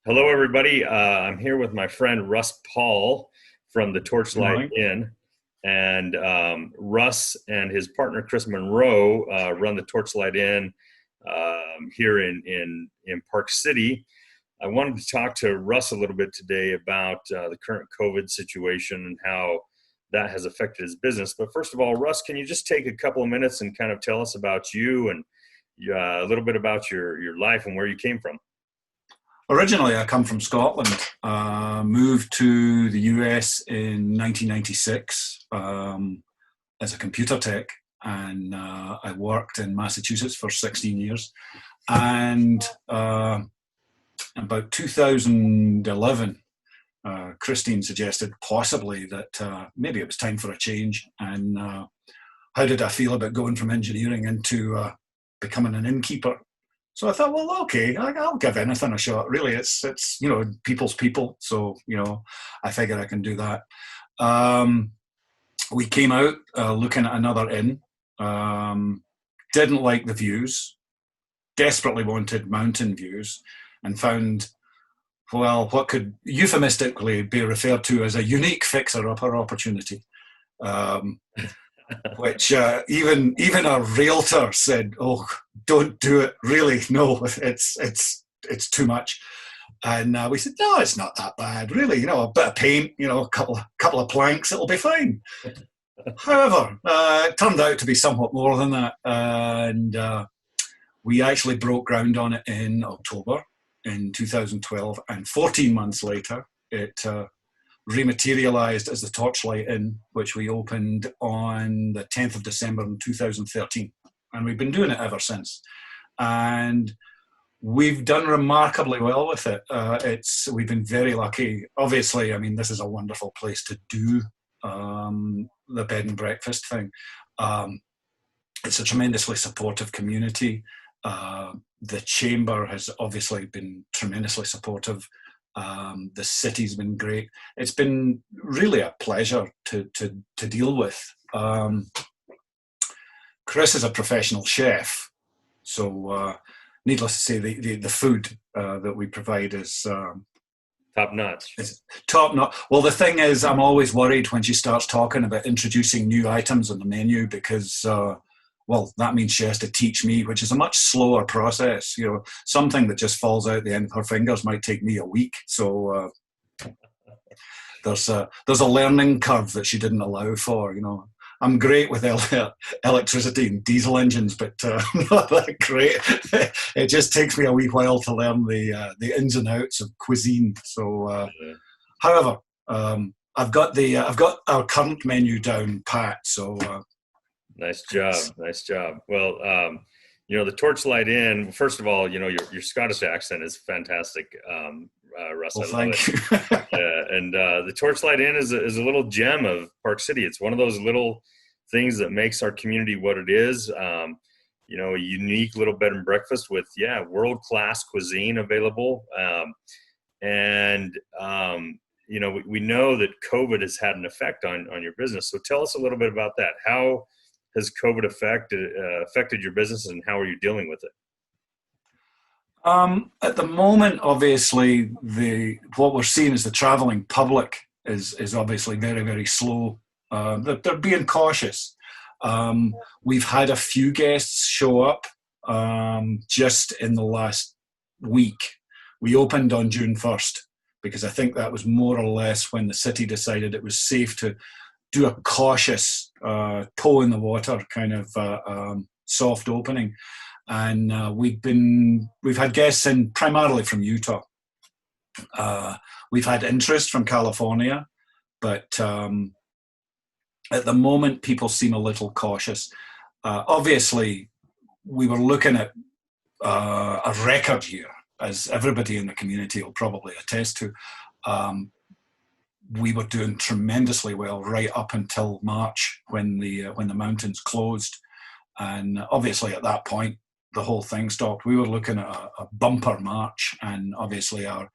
Hello, everybody. I'm here with my friend Russ Paul from the Good Torchlight morning. Inn. And Russ and his partner Chris Monroe run the Torchlight Inn here in Park City. I wanted to talk to Russ a little bit today about the current COVID situation and how that has affected his business. But first of all, Russ, can you just take a couple of minutes and kind of tell us about you and a little bit about your life and where you came from? Originally, I come from Scotland. Moved to the US in 1996 as a computer tech, and I worked in Massachusetts for 16 years. And about 2011, Christine suggested possibly that maybe it was time for a change. And how did I feel about going from engineering into becoming an innkeeper? So I thought, well, okay, I'll give anything a shot. Really, it's people's people. So I figure I can do that. Um, we came out looking at another inn. Didn't like the views. Desperately wanted mountain views, and found what could euphemistically be referred to as a unique fixer-upper opportunity. Um, which even our realtor said, "Oh, don't do it. Really, no, it's too much." And we said, "No, it's not that bad. Really, a bit of paint, a couple of planks, it'll be fine." However, it turned out to be somewhat more than that, and we actually broke ground on it in October in 2012, and 14 months later, it rematerialized as the Torchlight Inn, which we opened on the 10th of December in 2013. And we've been doing it ever since. And we've done remarkably well with it. We've been very lucky. Obviously, I mean, this is a wonderful place to do the bed and breakfast thing. It's a tremendously supportive community. The chamber has obviously been tremendously supportive. The city's been great. It's been really a pleasure to deal with. Chris is a professional chef, so needless to say, the food that we provide Top notch. is top notch. Well, the thing is, I'm always worried when she starts talking about introducing new items on the menu because. That means she has to teach me, which is a much slower process. Something that just falls out the end of her fingers might take me a week. So there's a learning curve that she didn't allow for. I'm great with electricity and diesel engines, but not that great. It just takes me a wee while to learn the ins and outs of cuisine. So, however, I've got our current menu down pat. So. Nice job. Nice job. Well, the Torchlight Inn, first of all, your Scottish accent is fantastic, Russ. Well, I love thank it. you. And the Torchlight Inn is a little gem of Park City. It's one of those little things that makes our community what it is. A unique little bed and breakfast with, world-class cuisine available. We know that COVID has had an effect on your business. So tell us a little bit about that. How has COVID affected your business, and how are you dealing with it? At the moment, obviously, what we're seeing is the travelling public is obviously very, very slow. They're being cautious. We've had a few guests show up just in the last week. We opened on June 1st because I think that was more or less when the city decided it was safe to do a cautious toe in the water kind of soft opening. And we've had guests in primarily from Utah. We've had interest from California, but at the moment people seem a little cautious. Obviously, we were looking at a record year, as everybody in the community will probably attest to. We were doing tremendously well right up until March when the mountains closed, and obviously at that point the whole thing stopped. We were looking at a bumper March, and obviously our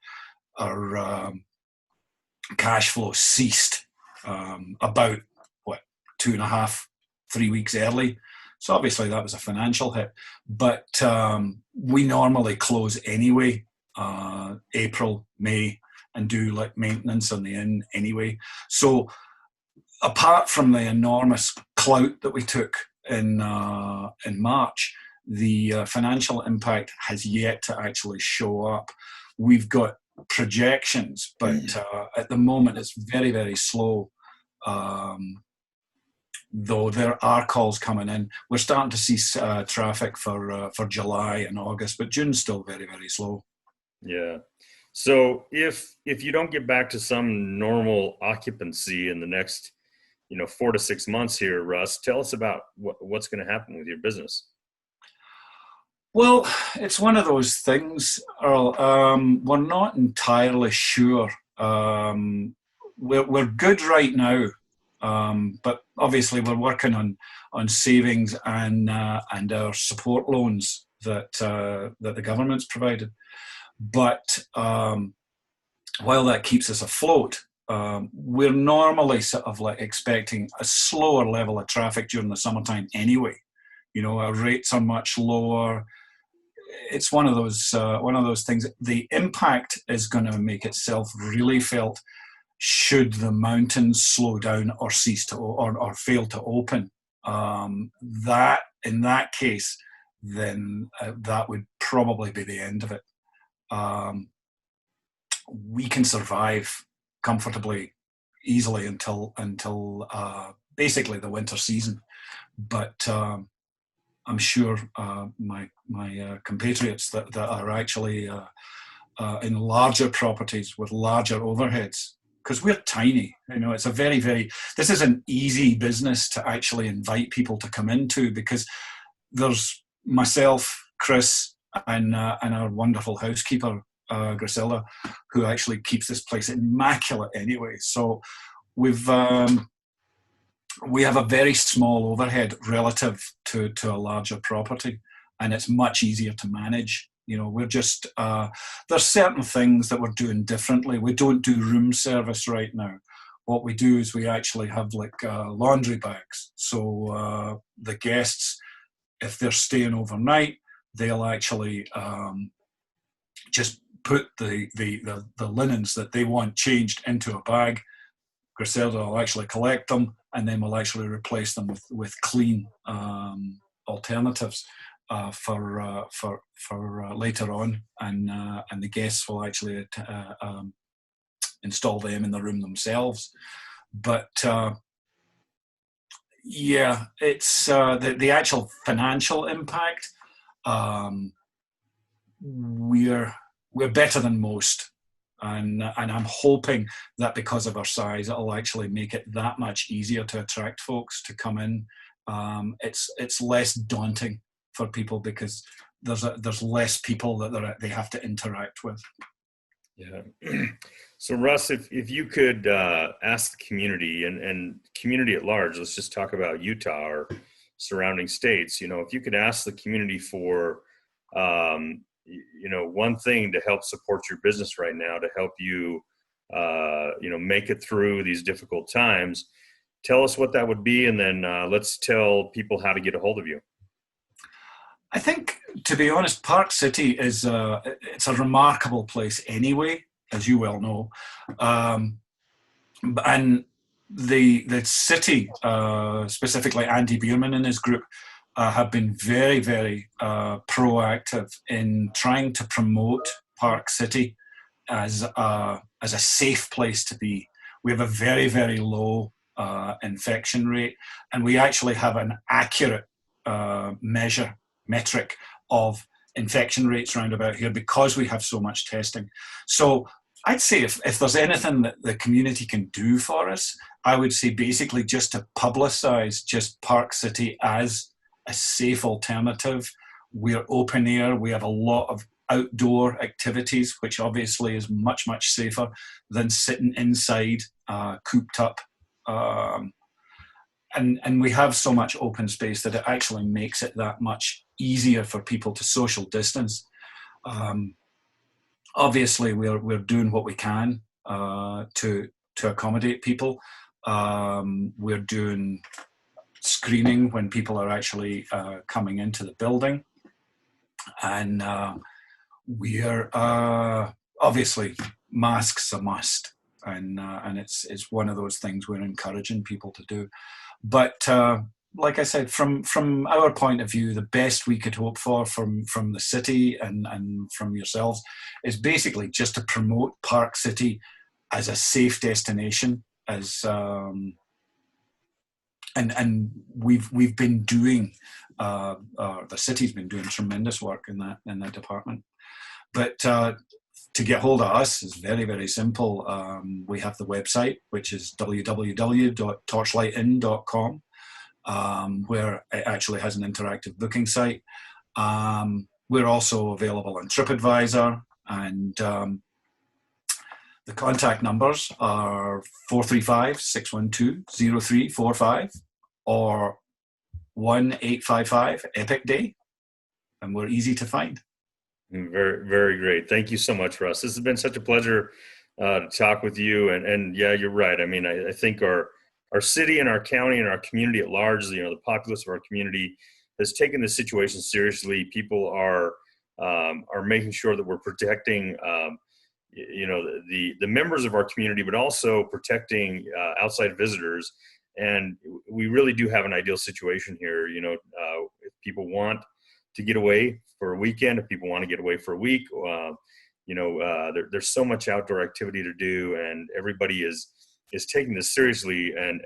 cash flow ceased about 2.5-3 weeks early. So obviously that was a financial hit, but we normally close anyway April, May, and do like maintenance on the inn anyway. So apart from the enormous clout that we took in March, the financial impact has yet to actually show up. We've got projections, but at the moment it's very, very slow. Though there are calls coming in, we're starting to see traffic for July and August, but June's still very, very slow. Yeah. So if you don't get back to some normal occupancy in the next 4 to 6 months here, Russ, tell us about what's going to happen with your business. Well, it's one of those things, Earl. We're not entirely sure. We're good right now, but obviously we're working on savings and our support loans that the government's provided. But while that keeps us afloat, we're normally sort of like expecting a slower level of traffic during the summertime anyway. Our rates are much lower. It's one of those things. The impact is going to make itself really felt should the mountains slow down or cease to or fail to open. That in that case, then that would probably be the end of it. We can survive comfortably, easily until basically the winter season, but I'm sure my compatriots that are actually in larger properties with larger overheads, because we're tiny. It's a very, very. This is an easy business to actually invite people to come into, because there's myself, Chris, and our wonderful housekeeper, Griselda, who actually keeps this place immaculate anyway. So we have a very small overhead relative to a larger property, and it's much easier to manage. We're just there's certain things that we're doing differently. We don't do room service right now. What we do is we actually have like laundry bags. So the guests, if they're staying overnight, they'll actually just put the linens that they want changed into a bag. Griselda will actually collect them, and then we'll actually replace them with clean alternatives for later on, and the guests will actually install them in the room themselves. But yeah, it's the actual financial impact. We're better than most, and I'm hoping that because of our size, it'll actually make it that much easier to attract folks to come in. It's less daunting for people because there's less people that they have to interact with. Yeah. So Russ, if you could ask the community and community at large, let's just talk about Utah or surrounding states. If you could ask the community for one thing to help support your business right now, to help you, make it through these difficult times, tell us what that would be, and then let's tell people how to get a hold of you. I think, to be honest, Park City is it's a remarkable place anyway, as you well know, and the city, specifically Andy Bierman and his group, have been very, very proactive in trying to promote Park City as a safe place to be. We have a very, very low infection rate, and we actually have an accurate metric of infection rates around about here because we have so much testing. So I'd say if there's anything that the community can do for us, I would say basically just to publicize just Park City as a safe alternative. We're open air. We have a lot of outdoor activities, which obviously is much, much safer than sitting inside, cooped up. And we have so much open space that it actually makes it that much easier for people to social distance. Obviously, we're doing what we can to accommodate people. We're doing screening when people are actually coming into the building, and We are obviously masks a must, and it's one of those things we're encouraging people to do. But like I said, from our point of view, the best we could hope for from the city and from yourselves is basically just to promote Park City as a safe destination, as and we've been doing the city's been doing tremendous work in that department. But to get hold of us is very, very simple. We have the website, which is www.torchlightin.com, where it actually has an interactive booking site. We're also available on TripAdvisor, and the contact numbers are 435-612-0345 or 1-855-EPIC-DAY, and we're easy to find. Very, very great. Thank you so much, Russ. This has been such a pleasure to talk with you. And yeah, you're right. I mean, I think our city and our county and our community at large, the populace of our community has taken the situation seriously. People are making sure that we're protecting, the members of our community, but also protecting outside visitors. And we really do have an ideal situation here. If people want to get away for a weekend, if people want to get away for a week, there's so much outdoor activity to do, and everybody is taking this seriously and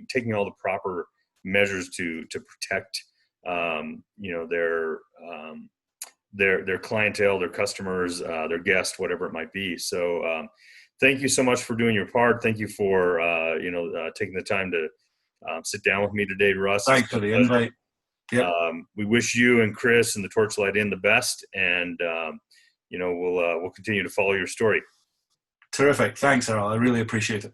taking all the proper measures to protect their clientele, their customers, their guests, whatever it might be. So thank you so much for doing your part. Thank you for taking the time to sit down with me today, Russ. Thanks for the invite. Yep. We wish you and Chris and the Torchlight Inn the best, and we'll continue to follow your story. Terrific. Thanks, Errol. I really appreciate it.